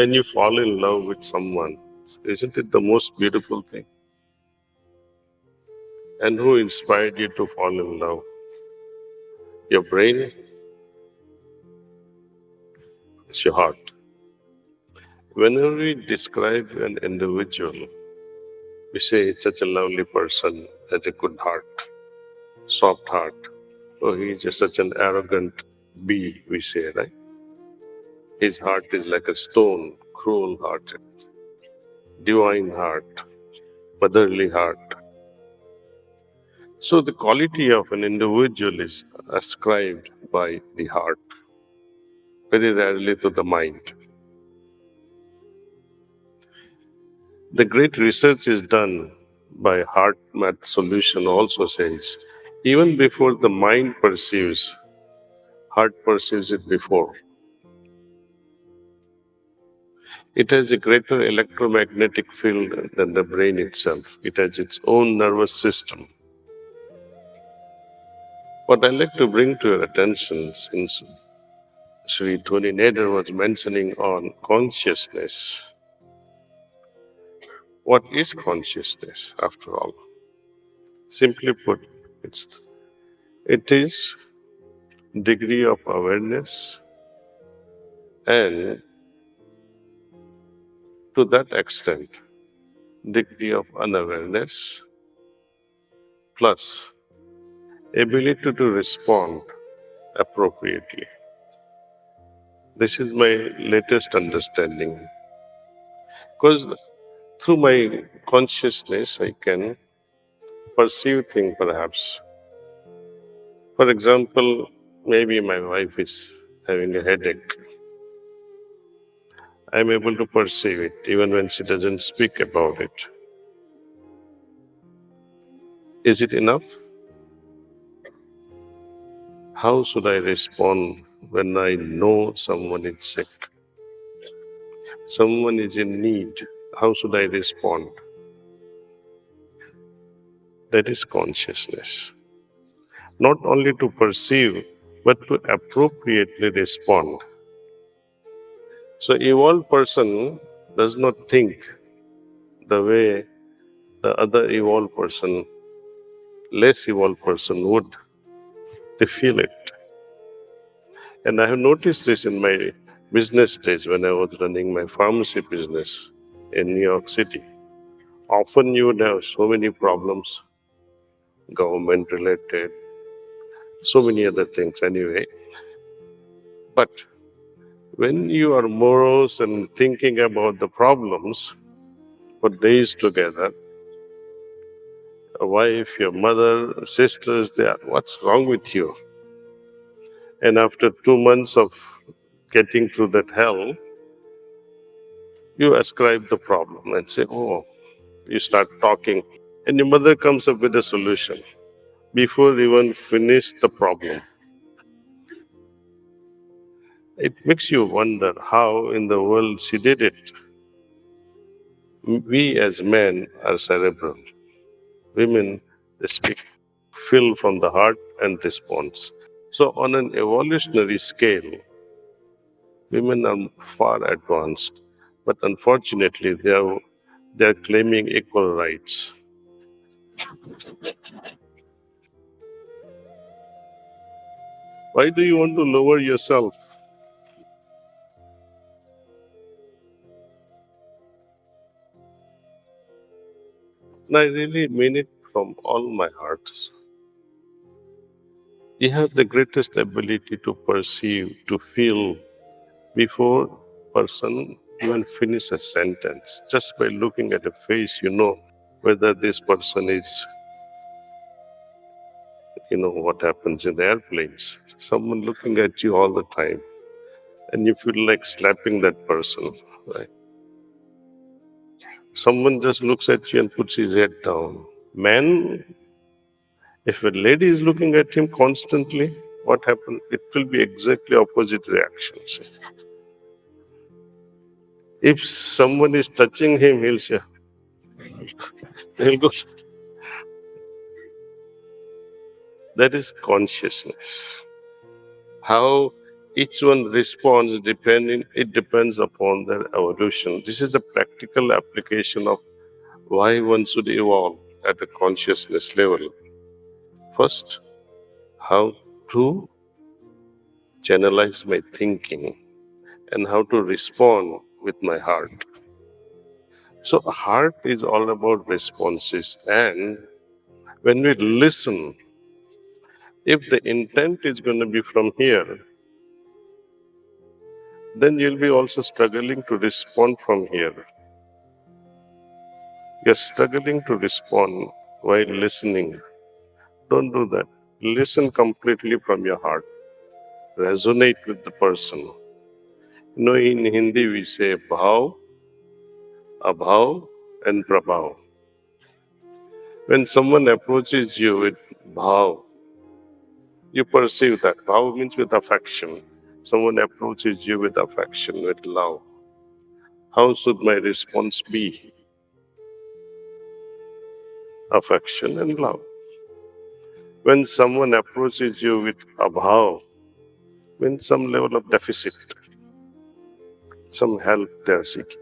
When you fall in love with someone, isn't it the most beautiful thing? And who inspired you to fall in love? Your brain? It's your heart. Whenever we describe an individual, we say it's such a lovely person, has a good heart, soft heart. Oh, he's just such an arrogant bee, we say, right? His heart is like a stone, cruel hearted, divine heart, motherly heart. So the quality of an individual is ascribed by the heart, very rarely to the mind. The great research is done by Heart Math Solution also says, even before the mind perceives, heart perceives it before. It has a greater electromagnetic field than the brain itself. It has its own nervous system. What I'd like to bring to your attention, since Sri Tony Nader was mentioning on consciousness, what is consciousness after all? Simply put, it is degree of awareness, and to that extent, degree of unawareness plus ability to respond appropriately. This is my latest understanding. Because through my consciousness, I can perceive things perhaps. For example, maybe my wife is having a headache. I'm able to perceive it even when she doesn't speak about it. Is it enough? How should I respond when I know someone is sick? Someone is in need. How should I respond? That is consciousness. Not only to perceive, but to appropriately respond. So evolved person does not think the way the other evolved person, less evolved person would. They feel it. And I have noticed this in my business days when I was running my pharmacy business in New York City. Often you would have so many problems, government related, so many other things anyway. But when you are morose and thinking about the problems for days together, a wife, your mother, sisters, they are, what's wrong with you? And after 2 months of getting through that hell, you ascribe the problem and say, oh, you start talking. And your mother comes up with a solution before you even finish the problem. It makes you wonder how in the world she did it. We as men are cerebral. Women, they speak, feel from the heart and response. So on an evolutionary scale, women are far advanced, but unfortunately they are claiming equal rights. Why do you want to lower yourself? And I really mean it from all my heart. You have the greatest ability to perceive, to feel before person even finish a sentence. Just by looking at a face, you know whether this person is, what happens in the airplanes. Someone looking at you all the time, and you feel like slapping that person, right? Someone just looks at you and puts his head down. Man, if a lady is looking at him constantly, what happens? It will be exactly opposite reactions. If someone is touching him, he'll say, he'll go. That is consciousness. How Each one responds it depends upon their evolution. This is the practical application of why one should evolve at a consciousness level. First, how to channelize my thinking and how to respond with my heart. So, heart is all about responses, and when we listen, if the intent is going to be from here, then you'll be also struggling to respond from here. You're struggling to respond while listening. Don't do that. Listen completely from your heart. Resonate with the person. You know, in Hindi we say bhav, abhav, and prabhav. When someone approaches you with bhav, you perceive that. Bhav means with affection. Someone approaches you with affection, with love. How should my response be? Affection and love. When someone approaches you with abhav, means some level of deficit, some help they're seeking.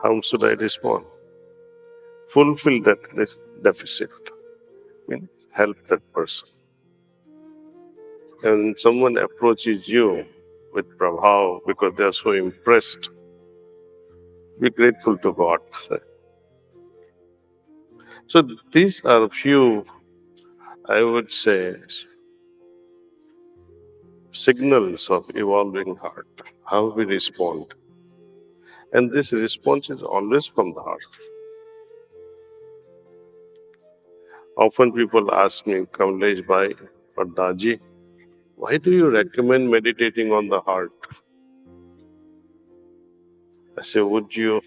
How should I respond? Fulfill that deficit, means help that person. And someone approaches you with prabhav because they are so impressed, be grateful to God. So these are a few, I would say, signals of evolving heart, how we respond. And this response is always from the heart. Often people ask me, Kamlesh Bhai or Daaji, why do you recommend meditating on the heart? I say, would you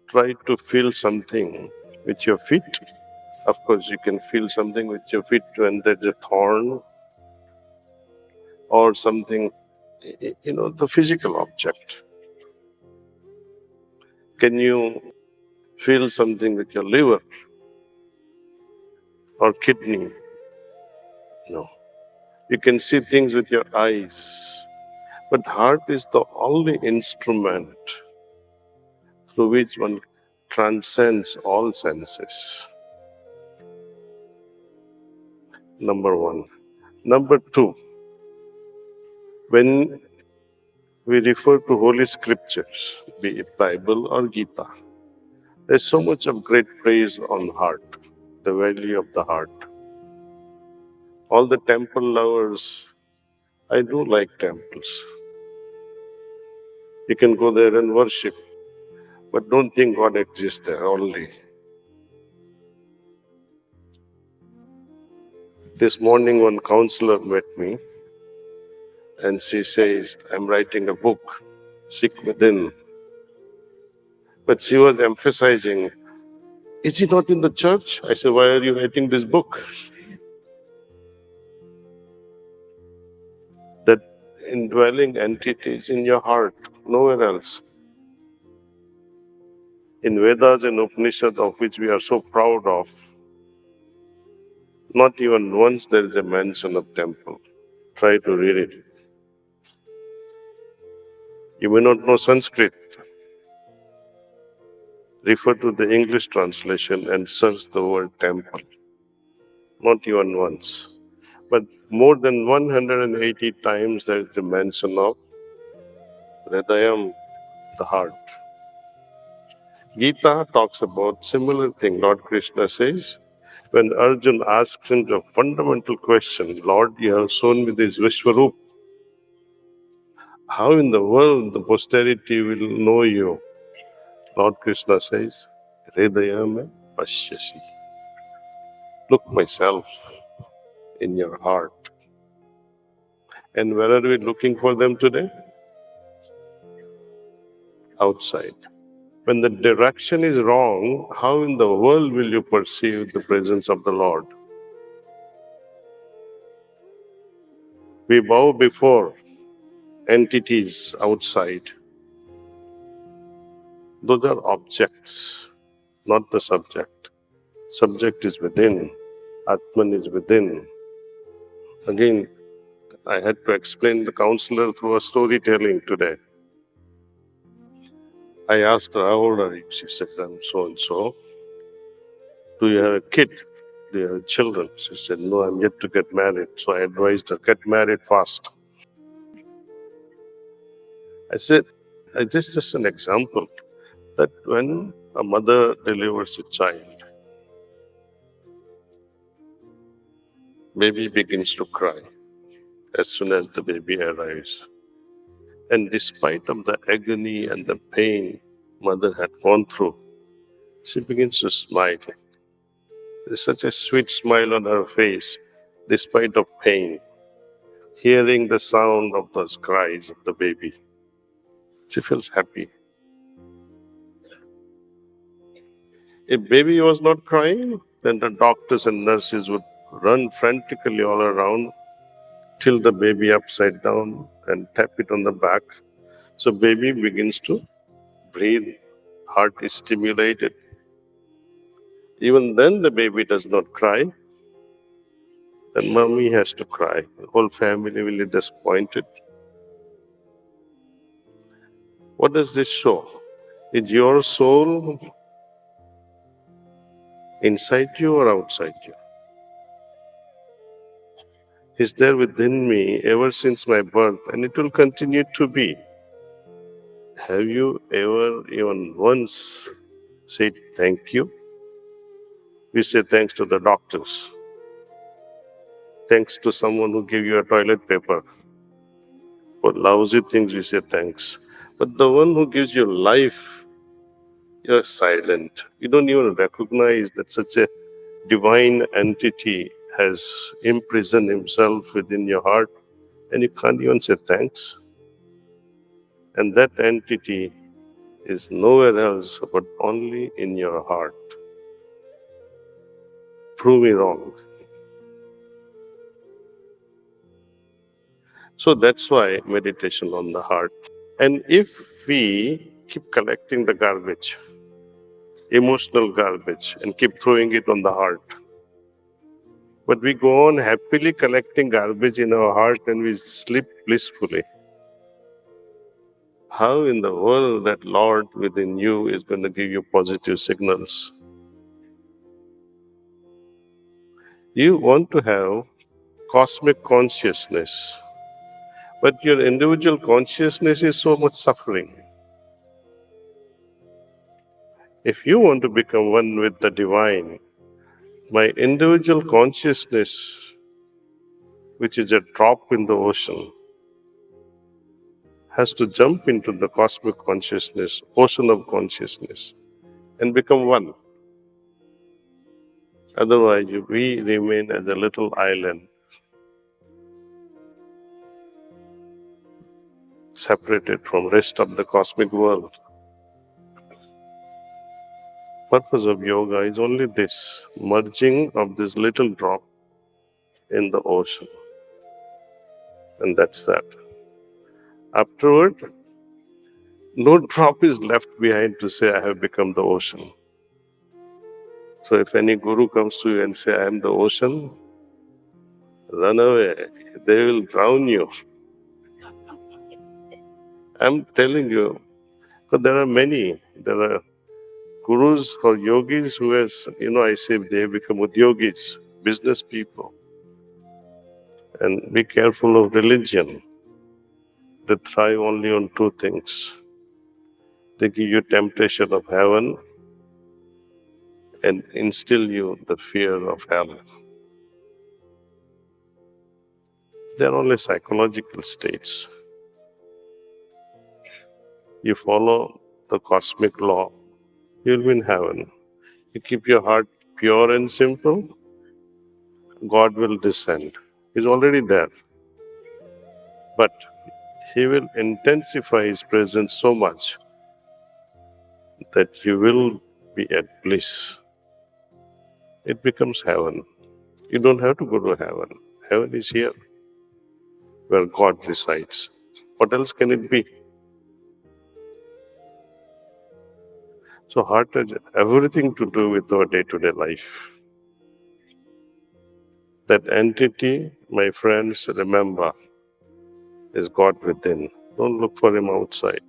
try to feel something with your feet? Of course, you can feel something with your feet when there's a thorn or something, the physical object. Can you feel something with your liver or kidney? No. You can see things with your eyes. But heart is the only instrument through which one transcends all senses. Number one. Number two, when we refer to holy scriptures, be it Bible or Gita, there's so much of great praise on heart, the value of the heart. All the temple lovers, I do like temples. You can go there and worship, but don't think God exists there only. This morning, one counselor met me and she says, I'm writing a book, Seek Within. But she was emphasizing, is he not in the church? I said, why are you writing this book? That indwelling entity is in your heart, nowhere else. In Vedas and Upanishads, of which we are so proud of, not even once there is a mention of temple. Try to read it. You may not know Sanskrit. Refer to the English translation and search the word temple. Not even once. But more than 180 times there is the mention of Hridayam, the heart. Gita talks about similar thing. Lord Krishna says, when Arjun asks him the fundamental question, Lord, you have shown me this Vishwarup. How in the world the posterity will know you? Lord Krishna says, Hridayam pashyasi. Look myself in your heart. And where are we looking for them today? Outside. When the direction is wrong, how in the world will you perceive the presence of the Lord? We bow before entities outside. Those are objects, not the subject. Subject is within. Atman is within. Again, I had to explain the counselor through a storytelling today. I asked her, how old are you? She said, I'm so and so. Do you have a kid? Do you have children? She said, no, I'm yet to get married. So I advised her, get married fast. I said, this is just an example that when a mother delivers a child, baby begins to cry as soon as the baby arrives. And despite of the agony and the pain mother had gone through, she begins to smile. There's such a sweet smile on her face, despite of pain, hearing the sound of those cries of the baby. She feels happy. If baby was not crying, then the doctors and nurses would run frantically all around, tilt the baby upside down and tap it on the back. So baby begins to breathe, heart is stimulated. Even then the baby does not cry, then mommy has to cry. The whole family will be disappointed. What does this show? Is your soul inside you or outside you? Is there within me ever since my birth, and it will continue to be. Have you ever even once said thank you? We say thanks to the doctors, thanks to someone who gave you a toilet paper. For lousy things we say thanks. But the one who gives you life, you're silent. You don't even recognize that such a divine entity has imprisoned himself within your heart, and you can't even say thanks. And that entity is nowhere else but only in your heart. Prove me wrong. So that's why meditation on the heart. And if we keep collecting the garbage, emotional garbage, and keep throwing it on the heart, but we go on happily collecting garbage in our heart and we sleep blissfully, how in the world that Lord within you is going to give you positive signals? You want to have cosmic consciousness, but your individual consciousness is so much suffering. If you want to become one with the divine, my individual consciousness, which is a drop in the ocean, has to jump into the cosmic consciousness, ocean of consciousness, and become one. Otherwise, we remain as a little island, separated from rest of the cosmic world. Purpose of yoga is only this, merging of this little drop in the ocean. And that's that. Afterward, no drop is left behind to say, I have become the ocean. So if any guru comes to you and say, I am the ocean, run away. They will drown you. I'm telling you, because there are many. There are gurus or yogis who has, I say they have become udyogis, business people. And be careful of religion. They thrive only on two things. They give you temptation of heaven and instill you the fear of hell. They're only psychological states. You follow the cosmic law, you'll be in heaven. You keep your heart pure and simple, God will descend. He's already there. But He will intensify His presence so much that you will be at bliss. It becomes heaven. You don't have to go to heaven. Heaven is here, where God resides. What else can it be? So heart has everything to do with our day-to-day life. That entity, my friends, remember, is God within. Don't look for Him outside.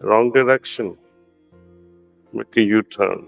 Wrong direction, make a U turn.